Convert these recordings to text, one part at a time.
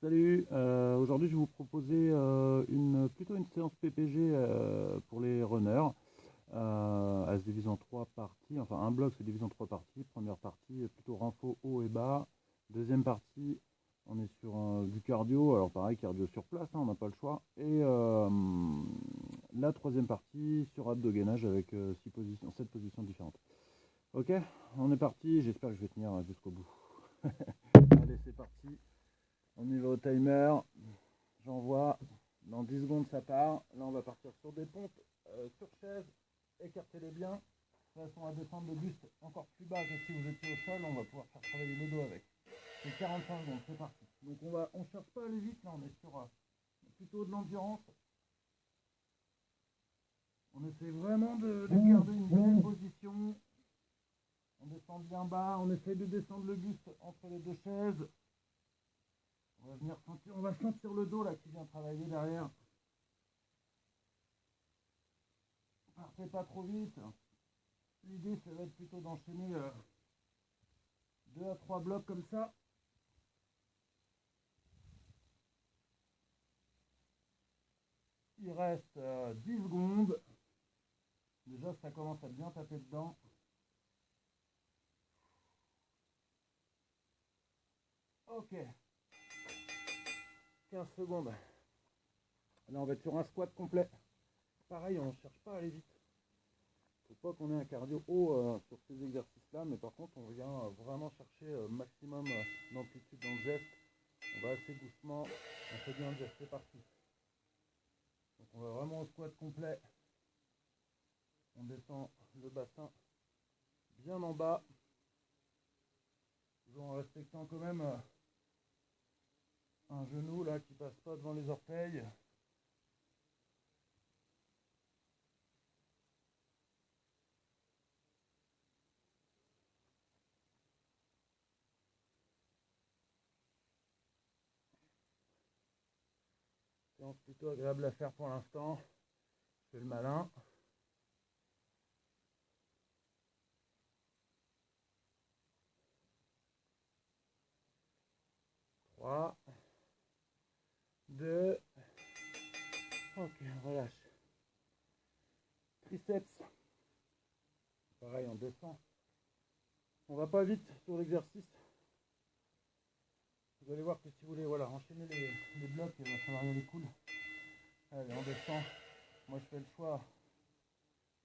Salut, aujourd'hui je vais vous proposer plutôt une séance PPG pour les runners. Elle se divise en 3 parties, enfin un bloc se divise en 3 parties. Première partie plutôt renfo haut et bas. Deuxième partie, on est sur du cardio, alors pareil cardio sur place, hein, on n'a pas le choix. Et la troisième partie sur abdos-gainage avec 7 positions différentes. Ok, on est parti, j'espère que je vais tenir jusqu'au bout. Allez, c'est parti. On y va au timer, j'envoie, dans 10 secondes ça part. Là on va partir sur des pompes, sur chaise, écartez-les bien, de façon à descendre le buste encore plus bas que si vous étiez au sol, on va pouvoir faire travailler le dos avec. C'est 45 secondes, c'est parti. Donc on cherche pas à aller vite, là on est sur plutôt de l'endurance. On essaie vraiment de garder une belle position. On descend bien bas, on essaie de descendre le buste entre les deux chaises. On va sentir le dos là qui vient travailler derrière. Partez pas trop vite. L'idée ça va être plutôt d'enchaîner 2 à 3 blocs comme ça. Il reste 10 secondes. Déjà ça commence à bien taper dedans. Ok. 15 secondes. Là on va être sur un squat complet. Pareil, on ne cherche pas à aller vite. Faut pas qu'on ait un cardio haut sur ces exercices là, mais par contre on vient vraiment chercher maximum d'amplitude dans le geste. On va assez doucement, on fait bien le geste, c'est parti. Donc on va vraiment au squat complet. On descend le bassin bien en bas, toujours en respectant quand même un genou là qui passe pas devant les orteils. Séance plutôt agréable à faire pour l'instant. Je fais le malin. Trois, 2, ok, on relâche. Triceps, pareil, on descend. On va pas vite sur l'exercice. Vous allez voir que si vous voulez enchaîner les blocs, il va falloir y aller cool. Allez, on descend. Moi je fais le choix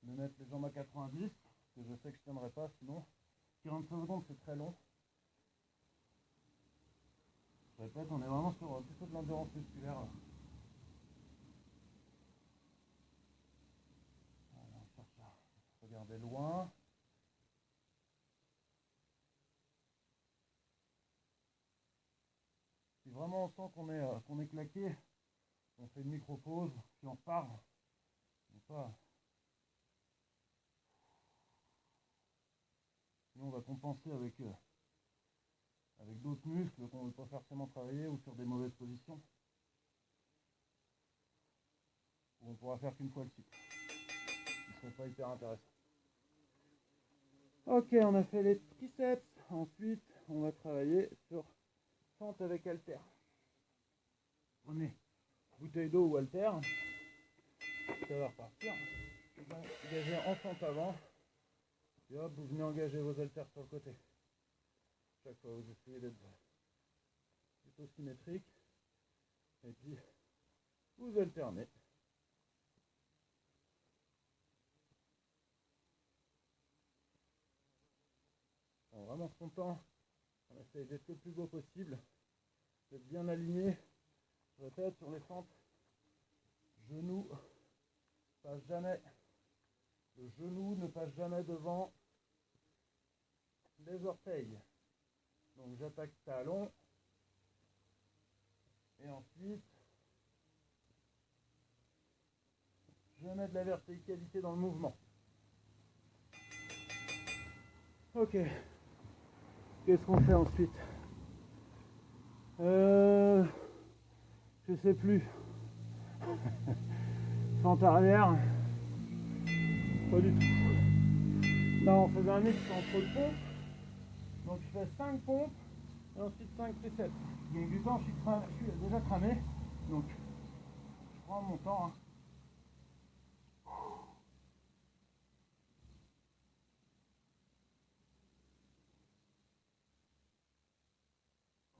de mettre les jambes à 90, parce que je sais que je ne tiendrai pas sinon. 45 secondes c'est très long. Je répète, on est vraiment sur plutôt de l'endurance musculaire. Voilà, on cherche à regarder loin. Si vraiment on sent qu'on est claqué, on fait une micro-pause, puis on repart. Sinon on va compenser avec d'autres muscles qu'on ne veut pas forcément travailler ou sur des mauvaises positions. Où on pourra faire qu'une fois le cycle. Ce ne serait pas hyper intéressant. Ok, on a fait les triceps. Ensuite, on va travailler sur fente avec haltère. Prenez bouteille d'eau ou haltère. Ça va repartir. Engagez en fente avant. Et hop, vous venez engager vos haltères sur le côté. Chaque fois, vous essayez d'être plutôt symétrique. Et puis, vous alternez. En vraiment son temps, on essaye d'être le plus beau possible, d'être bien aligné. Je répète, sur les fentes, genou passe jamais. Le genou ne passe jamais devant les orteils. Donc j'attaque talon. Et ensuite, je mets de la verticalité dans le mouvement. Ok. Qu'est-ce qu'on fait ensuite? Je sais plus. Fente arrière. Pas du tout. Non, on faisait un mix entre pompes. Donc je fais 5 pompes Et ensuite 5 triceps. Donc du temps, je suis déjà cramé. Donc je prends mon temps. Hein.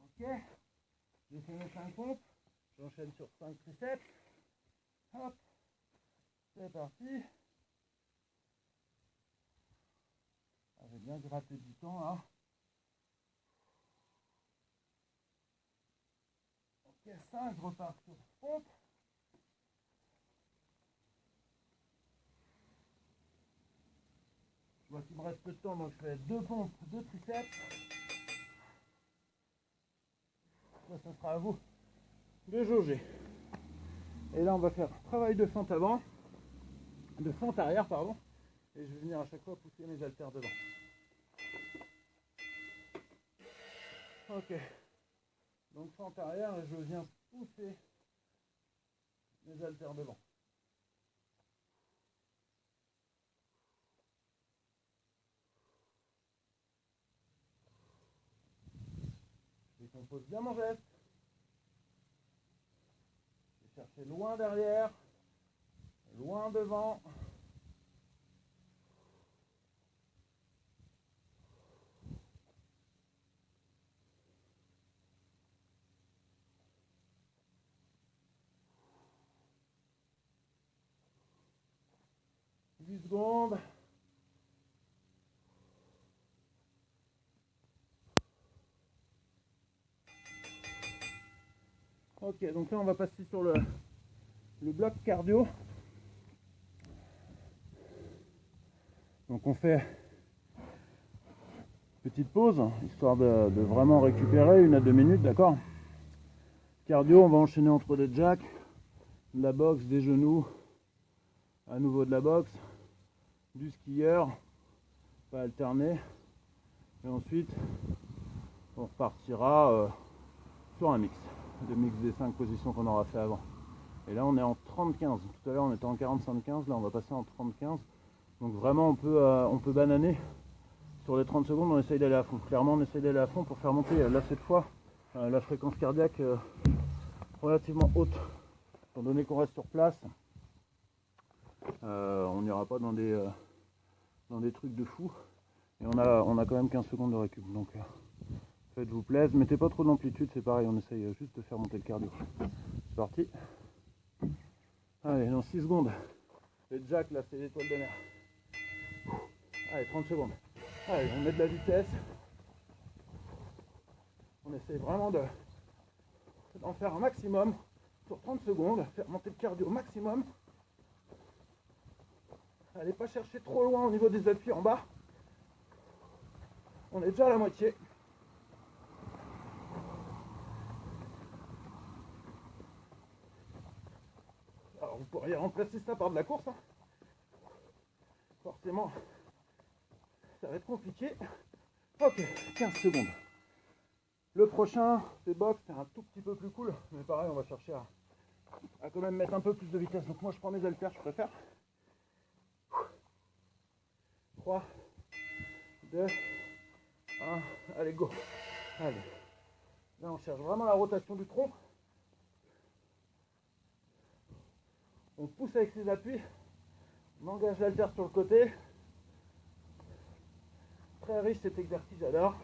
Ok, j'ai fait mes 5 pompes. J'enchaîne sur 5 triceps. Hop, c'est parti. J'ai bien gratté du temps là. Ok, 5, je repars sur pompe. Je vois qu'il me reste peu de temps, donc je fais 2 pompes, 2 triceps. Ça sera à vous de jauger. Et là, on va faire travail de fente avant, de fente arrière, pardon. Et je vais venir à chaque fois pousser mes haltères devant. Ok. Donc fente arrière et je viens pousser mes haltères devant. Je décompose bien mon geste. Je vais chercher loin derrière, loin devant. Secondes. Ok, donc là on va passer sur le bloc cardio. Donc on fait petite pause, histoire de vraiment récupérer 1 à 2 minutes, d'accord. Cardio, on va enchaîner entre des jacks, de la boxe, des genoux, à nouveau de la boxe, du skieur, pas alterner. Et ensuite, on repartira sur un mix des 5 positions qu'on aura fait avant. Et là, on est en 30-15. Tout à l'heure, on était en 40-75. Là, on va passer en 30-15. Donc vraiment, on peut bananer. Sur les 30 secondes, on essaye d'aller à fond. Clairement, on essaye d'aller à fond pour faire monter, là, cette fois, la fréquence cardiaque relativement haute. Étant donné qu'on reste sur place, on n'ira pas dans des trucs de fou. Et on a quand même 15 secondes de récup. Donc, faites-vous plaisir. Mettez pas trop d'amplitude, c'est pareil. On essaye juste de faire monter le cardio. C'est parti. Allez, dans 6 secondes. Les jacks, là, c'est l'étoile de mer. Allez, 30 secondes. Allez, on met de la vitesse. On essaie vraiment d'en faire un maximum sur 30 secondes. Faire monter le cardio au maximum. Allez pas chercher trop loin au niveau des appuis en bas. On est déjà à la moitié. Alors vous pourriez remplacer ça par de la course. Hein. Forcément, ça va être compliqué. Ok, 15 secondes. Le prochain, c'est box, c'est un tout petit peu plus cool. Mais pareil, on va chercher à quand même mettre un peu plus de vitesse. Donc moi, je prends mes haltères, je préfère. 3, 2, 1, allez, go. Allez. Là, on cherche vraiment la rotation du tronc. On pousse avec ses appuis. On engage l'haltère sur le côté. Très riche cet exercice, j'adore.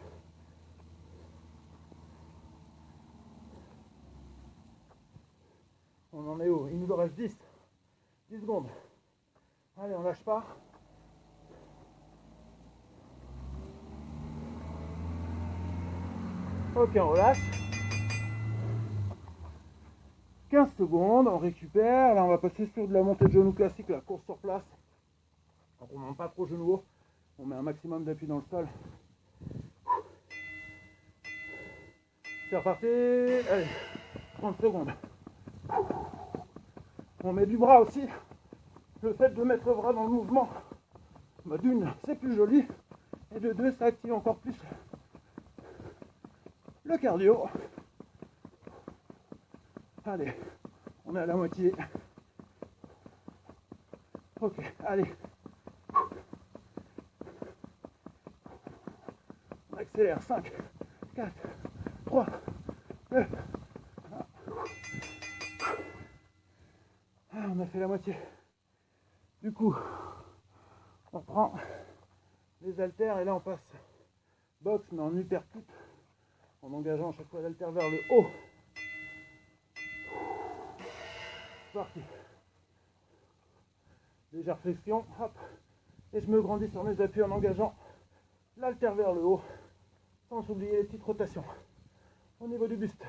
On en est où? Il nous en reste 10. 10 secondes. Allez, on lâche pas. Ok, on relâche. 15 secondes, on récupère. Là, on va passer sur de la montée de genoux classique, la course sur place. Donc, on ne monte pas trop genou haut. On met un maximum d'appui dans le sol. C'est reparti. Allez, 30 secondes. On met du bras aussi. Le fait de mettre le bras dans le mouvement, bah, d'une, c'est plus joli. Et de deux, ça active encore plus le cardio. Allez, on est à la moitié. Ok, allez. On accélère. 5, 4, 3, 2. Ah, on a fait la moitié. Du coup, on prend les haltères et là on passe boxe mais en uppercut en engageant à chaque fois l'haltère vers le haut. C'est parti. Légère flexion, hop, et je me grandis sur mes appuis en engageant l'haltère vers le haut, sans oublier les petites rotations au niveau du buste.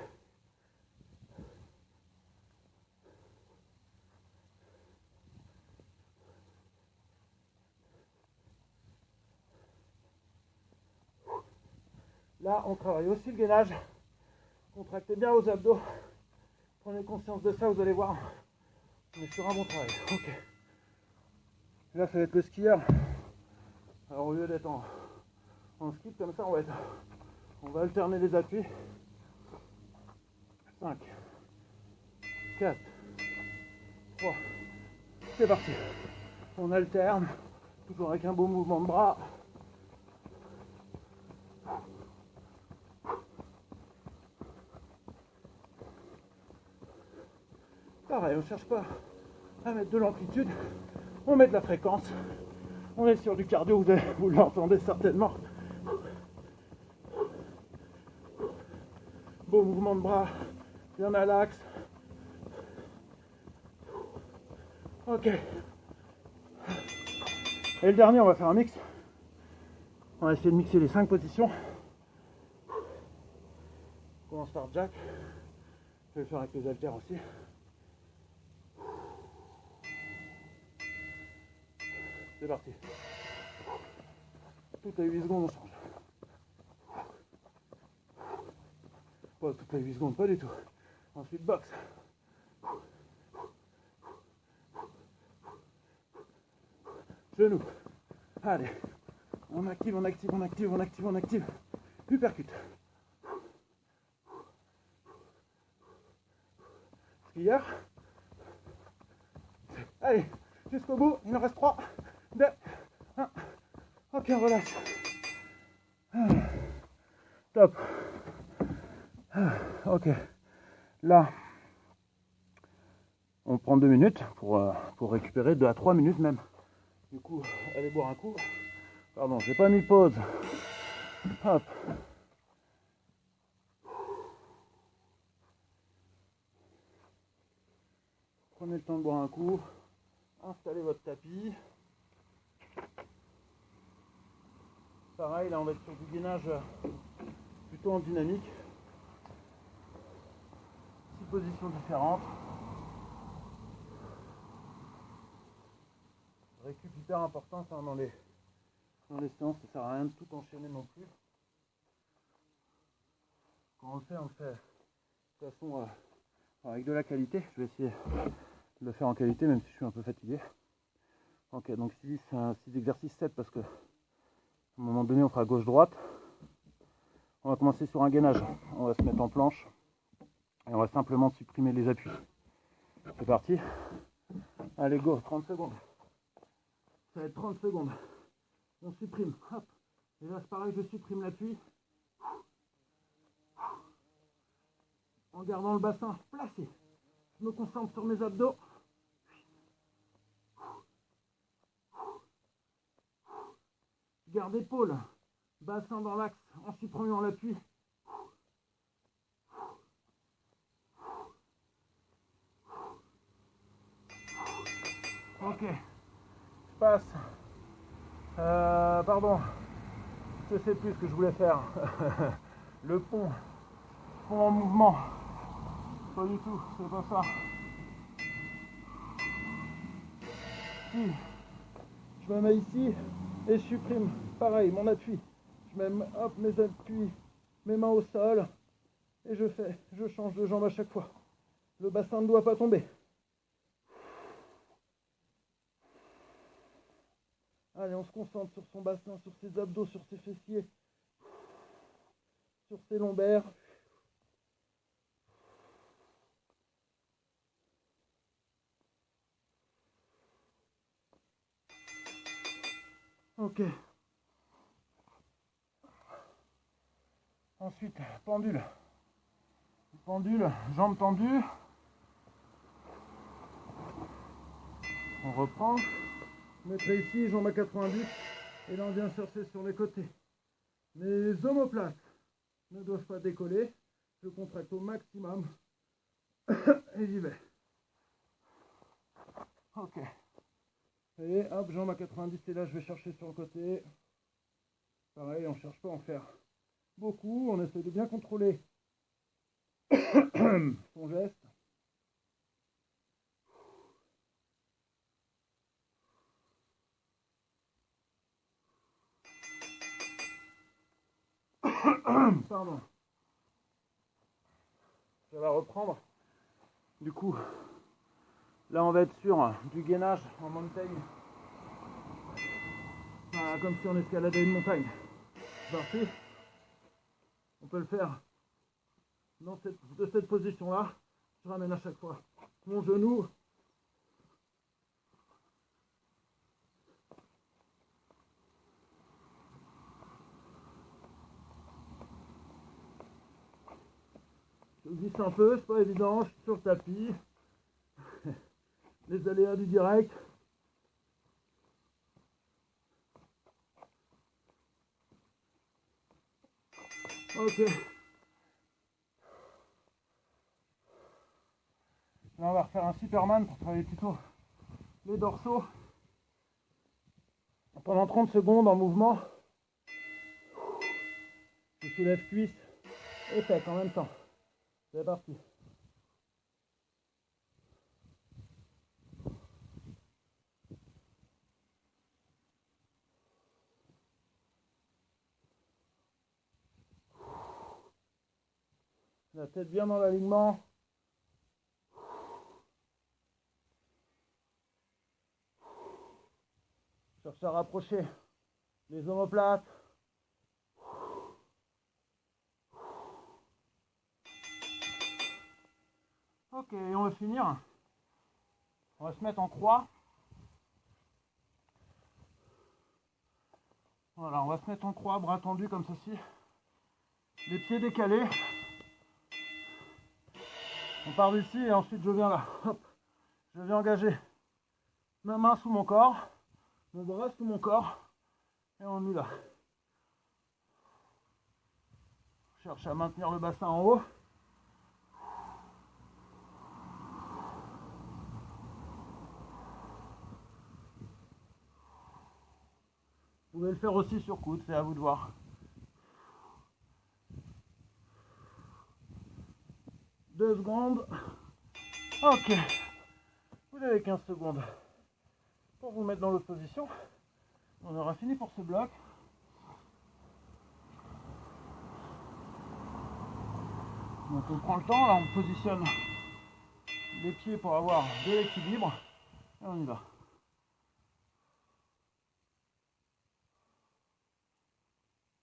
Là, on travaille aussi le gainage. Contractez bien vos abdos. Prenez conscience de ça, vous allez voir. On est sur un bon travail. Ok. Là, ça va être le skieur. Alors, au lieu d'être en ski comme ça, on va alterner les appuis. 5, 4, 3. C'est parti. On alterne. Toujours avec un beau mouvement de bras. Pareil, on ne cherche pas à mettre de l'amplitude, on met de la fréquence. On est sur du cardio, vous l'entendez certainement. Beau mouvement de bras, bien à l'axe. Ok. Et le dernier, on va faire un mix. On va essayer de mixer les 5 positions. On commence par jack. Je vais le faire avec les haltères aussi. C'est parti. Toutes les 8 secondes, on change. Pas toutes les 8 secondes, pas du tout. Ensuite, boxe. Genou. Allez. On active, on active, on active, on active, on active. Uppercut. Skieur. Allez, jusqu'au bout. Il en reste 3, 2, 1. Ok, on relâche. Top. Ok. Là, on prend 2 minutes pour récupérer, 2 à 3 minutes même. Du coup, allez boire un coup. Pardon, j'ai pas mis pause. Hop. Prenez le temps de boire un coup. Installez votre tapis. Pareil, là on va être sur du gainage plutôt en dynamique. 6 positions différentes. Récup hyper important ça, dans les séances, ça sert à rien de tout enchaîner non plus. Quand on le fait de façon avec de la qualité. Je vais essayer de le faire en qualité même si je suis un peu fatigué. Ok, donc 6 exercices, 7 parce que à un moment donné on fera gauche-droite. On va commencer sur un gainage. On va se mettre en planche et on va simplement supprimer les appuis. C'est parti. Allez go, 30 secondes. Ça va être 30 secondes. On supprime. Hop. Et là c'est pareil, je supprime l'appui. En gardant le bassin placé. Je me concentre sur mes abdos. Garde épaule. Bassin dans l'axe en supprimant l'appui. Ok. Je passe. Pardon. Je sais plus ce que je voulais faire. Le pont. Pont en mouvement. Pas du tout, c'est pas ça. Si. Je me mets ici et je supprime. Pareil, mon appui. Je mets hop, mes appuis, mes mains au sol. Et je change de jambe à chaque fois. Le bassin ne doit pas tomber. Allez, on se concentre sur son bassin, sur ses abdos, sur ses fessiers, sur ses lombaires. Ok. Ensuite, pendule. Pendule, jambes tendues. On reprend. Je mettrai ici, jambes à 90. Et là on vient chercher sur les côtés. Mes omoplates ne doivent pas décoller. Je contracte au maximum. Et j'y vais. Ok. Et hop, jambes à 90. Et là je vais chercher sur le côté. Pareil, on ne cherche pas à en faire beaucoup. On essaie de bien contrôler son geste. Pardon. Ça va reprendre. Du coup, là on va être sur du gainage en mountain. Voilà, comme si on escaladait une montagne. Parti. On peut le faire de cette position-là. Je ramène à chaque fois mon genou. Je glisse un peu, c'est pas évident, je suis sur le tapis. Les aléas du direct. Ok. Là on va refaire un Superman pour travailler plutôt les dorsaux. Pendant 30 secondes en mouvement. Je soulève cuisse et tête en même temps. C'est parti. La tête bien dans l'alignement. Cherche à rapprocher les omoplates. Ok, et on va finir. On va se mettre en croix. Voilà, on va se mettre en croix, bras tendus comme ceci. Les pieds décalés. On part d'ici et ensuite je viens là. Hop. Je viens engager ma main sous mon corps, mon bras sous mon corps, et on y va. Je cherche à maintenir le bassin en haut. Vous pouvez le faire aussi sur coude, c'est à vous de voir. Deux secondes. Ok. Vous avez 15 secondes pour vous mettre dans l'autre position. On aura fini pour ce bloc. Donc on prend le temps, là on positionne les pieds pour avoir de l'équilibre. Et on y va.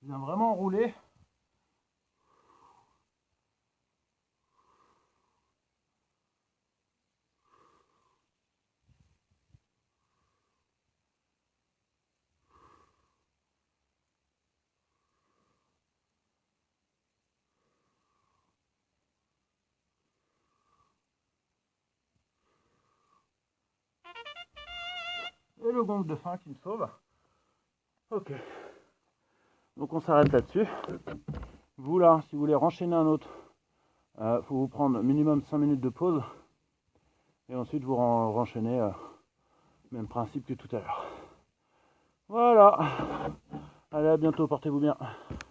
Je viens vraiment enrouler. Et le gong de fin qui me sauve. Ok. Donc on s'arrête là-dessus. Vous là, si vous voulez renchaîner un autre, faut vous prendre minimum 5 minutes de pause. Et ensuite vous renchaînez, même principe que tout à l'heure. Voilà. Allez, à bientôt, portez-vous bien.